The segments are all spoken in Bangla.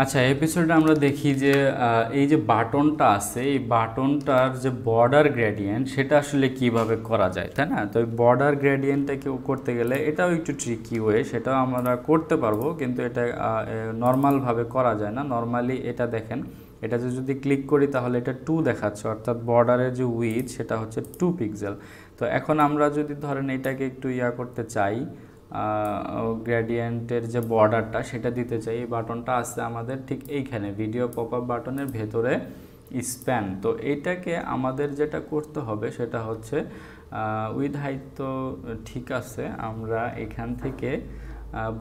আচ্ছা, এপিসোডে আমরা দেখি যে এই যে বাটনটা আছে, এই বাটনটার যে বর্ডার গ্রেডিয়েন্ট সেটা আসলে কিভাবে করা যায়, তাই না? তো এই বর্ডার গ্রেডিয়েন্টটা কেউ করতে গেলে এটাও একটু ট্রিকি ওয়ে, সেটাও আমরা করতে পারবো, কিন্তু এটা নর্মালভাবে করা যায় না। নর্মালি এটা দেখেন, এটা যদি ক্লিক করি তাহলে এটা 2 দেখাচ্ছে, অর্থাৎ বর্ডারের যে উইথ সেটা হচ্ছে 2 পিক্সেল। তো এখন আমরা যদি ধরেন এটাকে একটু করতে চাই, গ্রেডিয়েন্টের যে বর্ডারটা সেটা দিতে চাই, এই বাটনটা আছে আমাদের ঠিক এইখানে ভিডিও পপ আপ বাটনের ভেতরে স্প্যান। তো এইটাকে আমাদের যেটা করতে হবে সেটা হচ্ছে উইথ হাইট তো ঠিক আছে, আমরা এখান থেকে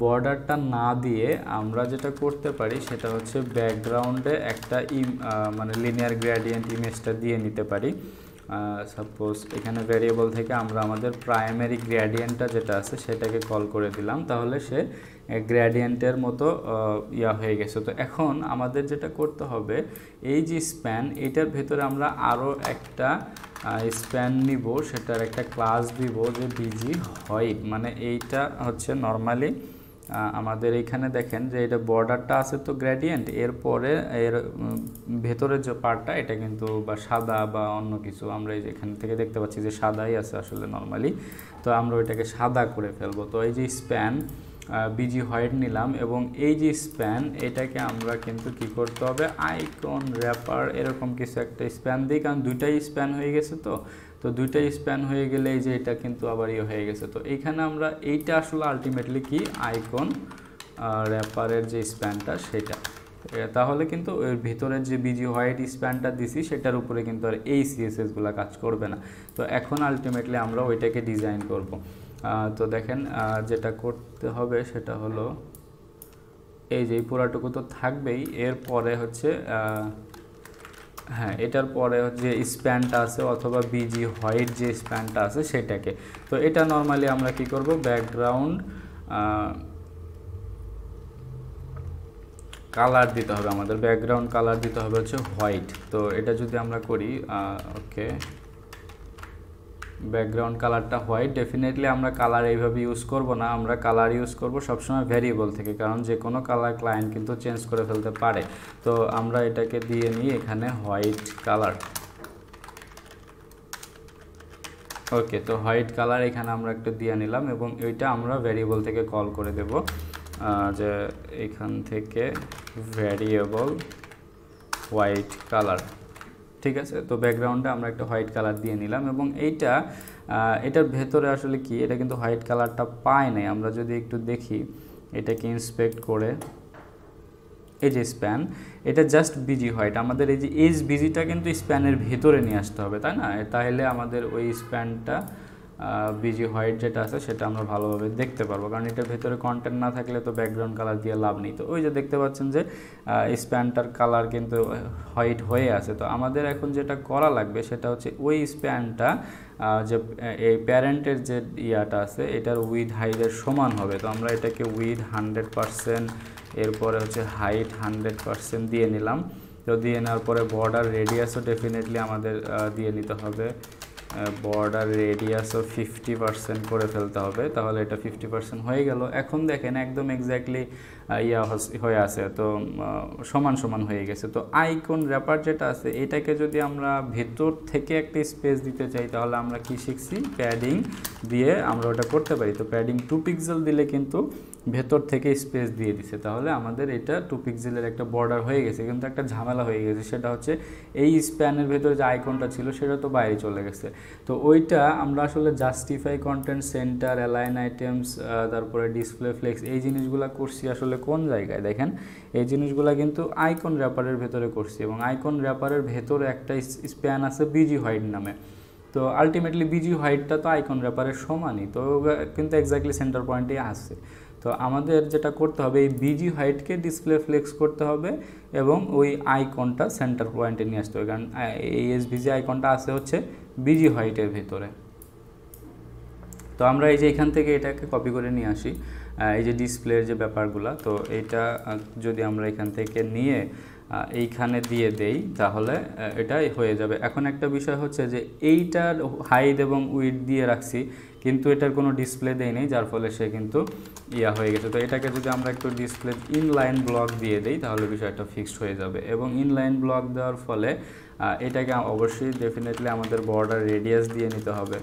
বর্ডারটা না দিয়ে আমরা যেটা করতে পারি সেটা হচ্ছে ব্যাকগ্রাউন্ডে একটা মানে লিনিয়ার গ্রেডিয়েন্ট ইমেজটা দিয়ে নিতে পারি। সাপোজ এখানে ভেরিয়েবল থেকে আমরা আমাদের প্রাইমারি গ্রেডিয়েন্টটা যেটা আছে সেটাকে কল করে দিলাম, তাহলে সে গ্রেডিয়েন্টের মতো হয়ে গেছে। তো এখন আমাদের যেটা করতে হবে, এই যে স্প্যান, এটার ভেতরে আমরা আরও একটা স্প্যান নিব, সেটার একটা ক্লাস দিব যে বিজি হোয়াইট, মানে এইটা হচ্ছে নর্মালি আমাদের এইখানে দেখেন যে এটা বর্ডারটা আছে তো গ্রেডিয়েন্ট, এরপরে এর ভেতরের যে পার্টটা এটা কিন্তু বা সাদা বা অন্য কিছু, আমরা এই যে এখান থেকে দেখতে পাচ্ছি যে সাদাই আছে আসলে নর্মালি, তো আমরা ওইটাকে সাদা করে ফেলবো। তো এই যে স্প্যান বিজি হোয়াইট নিলাম, এবং এই যে স্প্যান এটাকে আমরা কিন্তু কি করতে হবে, আইকন র্যাপার এরকম কিছু একটা স্প্যান দিই, কারণ দুইটাই স্প্যান হয়ে গেছে। তো দুইটাই স্প্যান হয়ে গেলে এই যে এটা কিন্তু আবার হয়ে গেছে। তো এইখানে আমরা এইটা আসলে আলটিমেটলি কি আইকন র্যাপারের যে স্প্যানটা সেটা, তাহলে কিন্তু এর ভিতরের যে বিজি হোয়াইট স্প্যানটা দিছি সেটার উপরে কিন্তু আর এই সিএসএসগুলো কাজ করবে না। তো এখন আলটিমেটলি আমরা ওইটাকে ডিজাইন করব। তো দেখেন যেটা করতে হবে সেটা হলো এই যে পুরাটুকু তো থাকবেই, এরপরে হচ্ছে হ্যাঁ, এটার পরে যে স্প্যানটা আছে অথবা বিজি হোয়াইট যে স্প্যানটা আছে সেটাকে, তো এটা নর্মালি আমরা কি করব, ব্যাকগ্রাউন্ড কালার দিতে হবে, আমাদের ব্যাকগ্রাউন্ড কালার দিতে হবে হচ্ছে হোয়াইট। তো এটা যদি আমরা করি ওকে, ব্যাকগ্রাউন্ড কালারটা হোয়াইট, ডেফিনেটলি আমরা কালার এইভাবে ইউজ করব না, আমরা কালার ইউজ করব সবসময় ভেরিয়েবল থেকে, কারণ যে কোনো কালার ক্লায়েন্ট কিন্তু চেঞ্জ করে ফেলতে পারে। তো আমরা এটাকে দিয়ে নিই এখানে হোয়াইট কালার। ওকে, তো হোয়াইট কালার এখানে আমরা একটু দিয়ে নিলাম, এবং এইটা আমরা ভেরিয়েবল থেকে কল করে দেব যে এখান থেকে ভেরিয়েবল হোয়াইট কালার, ঠিক আছে। তো ব্যাকগ্রাউন্ডে আমরা একটা হোয়াইট কালার দিয়ে নিলাম, এবং এটার ভেতরে আসলে কি, এটা কিন্তু হোয়াইট কালারটা পায় নাই। আমরা যদি একটু দেখি এটাকে ইন্সপেক্ট করে, এই যে স্প্যান, এটা জাস্ট বিজি হোয়াইট, আমাদের এই যে এইচ বিজিটা কিন্তু স্প্যানের ভেতরে নিয়ে আসতে হবে, তাই না? তাহলে আমাদের ওই স্প্যানটা বিজি হোয়াইট যেটা আছে সেটা আমরা ভালোভাবে দেখতে পারবো, কারণ এটার ভেতরে কন্টেন্ট না থাকলে তো ব্যাকগ্রাউন্ড কালার দিয়ে লাভ নেই। তো ওই যে দেখতে পাচ্ছেন যে স্প্যানটার কালার কিন্তু হোয়াইট হয়ে আছে। তো আমাদের এখন যেটা করা লাগবে সেটা হচ্ছে ওই স্প্যানটা যে এই প্যারেন্টের যে ইয়াটা আছে এটার উইথ হাইটের সমান হবে। তো আমরা এটাকে উইথ 100%, এরপরে হচ্ছে হাইট 100% দিয়ে নিলাম। তো দিয়ে নেওয়ার পরে বর্ডার রেডিয়াসও ডেফিনেটলি আমাদের দিয়ে নিতে হবে, বর্ডার রেডিয়াসও 50% করে ফেলতে হবে, তাহলে এটা 50% হয়ে গেল। এখন দেখেন একদম এক্স্যাক্টলি হয়ে আছে, তো সমান সমান হয়ে গেছে। তো আইকন র্যাপার যেটা আছে এটাকে যদি আমরা ভেতর থেকে একটা স্পেস দিতে চাই, তাহলে আমরা কি শিখছি, প্যাডিং দিয়ে আমরা ওটা করতে পারি। তো প্যাডিং 2 পিক্সেল দিলে কিন্তু ভেতর থেকে স্পেস দিয়ে দিছে, তাহলে আমাদের এটা 2 পিক্সেলের একটা বর্ডার হয়ে গেছে। কিন্তু একটা ঝামেলা হয়ে গেছে, সেটা হচ্ছে এই স্প্যানের ভেতরে যে আইকনটা ছিল সেটা তো বাইরে চলে গেছে। তো ওইটা আমরা আসলে justify content centre, align items, তারপরে ডিসপ্লে ফ্লেক্স, এই জিনিসগুলো করছি আসলে কোন জায়গায় দেখেন, এই জিনিসগুলো কিন্তু আইকন র্যাপারের ভেতরে করছি, এবং আইকন র্যাপারের ভেতরে একটা স্প্যান আছে বিজি হোয়াইট নামে। তো আলটিমেটলি বিজি হোয়াইটটা তো আইকন র্যাপারের সমানই, তো কিন্তু এক্স্যাক্টলি সেন্টার পয়েন্টেই আসছে। তো আমাদের যেটা করতে হবে, এই বিজি হোয়াইটকে ডিসপ্লে ফ্লেক্স করতে হবে এবং ওই আইকনটা সেন্টার পয়েন্টে নিয়ে আসতে হবে, কারণ এই এসভিজি আইকনটা আছে হচ্ছে বিজি হোয়াইটের ভেতরে। তো আমরা এই যে এখান থেকে এটাকে কপি করে নিয়ে আসি, এই যে ডিসপ্লের যে ব্যাপারগুলো, তো এইটা যদি আমরা এখান থেকে নিয়ে এইখানে দিয়ে দেই তাহলে এটাই হয়ে যাবে। এখন একটা বিষয় হচ্ছে যে এইটার হাইট এবং উইডথ দিয়ে রাখছি, কিন্তু এটার কোনো ডিসপ্লে দেই নেই, যার ফলে সে কিন্তু ইয়া হয়ে গেছে। তো এটাকে যদি আমরা একটু ডিসপ্লে ইনলাইন ব্লক দিয়ে দিই তাহলে বিষয়টা ফিক্সড হয়ে যাবে। এবং ইনলাইন ব্লক দেওয়ার ফলে এটাকে অবশ্যই ডেফিনেটলি আমাদের বর্ডার রেডিয়াস দিয়ে নিতে হবে।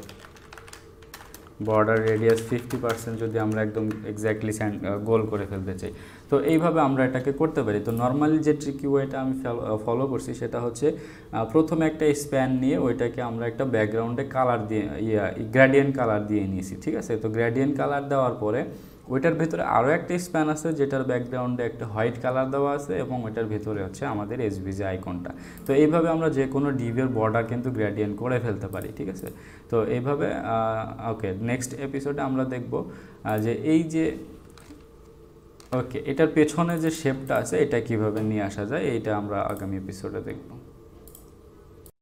বর্ডার রেডিয়াস 50% যদি আমরা একদম এক্স্যাক্টলি গোল করে ফেলতে চাই, তো এইভাবে আমরা এটাকে করতে পারি। তো নর্মালি যে ট্রিকি ওয়েটা আমি ফলো করছি সেটা হচ্ছে প্রথমে একটা স্প্যান নিয়ে ওইটাকে আমরা একটা ব্যাকগ্রাউন্ডে কালার দিয়ে গ্রেডিয়েন্ট কালার দিয়ে নিয়েছি, ঠিক আছে। তো গ্রেডিয়েন্ট কালার দেওয়ার পরে ওইটার ভেতরে আরও একটা স্প্যান আছে যেটার ব্যাকগ্রাউন্ডে একটা হোয়াইট কালার দেওয়া আছে এবং ওইটার ভেতরে হচ্ছে আমাদের এসভিজি আইকনটা। তো এইভাবে আমরা যে কোনো ডিভের বর্ডার কিন্তু গ্রেডিয়েন্ট করে ফেলতে পারি, ঠিক আছে। তো এইভাবে ওকে, নেক্সট এপিসোডে আমরা দেখব যে এই যে ওকে এটার পেছনে যে শেপটা আছে এটা কিভাবে নিয়ে আসা যায়, এইটা আমরা আগামী এপিসোডে দেখব।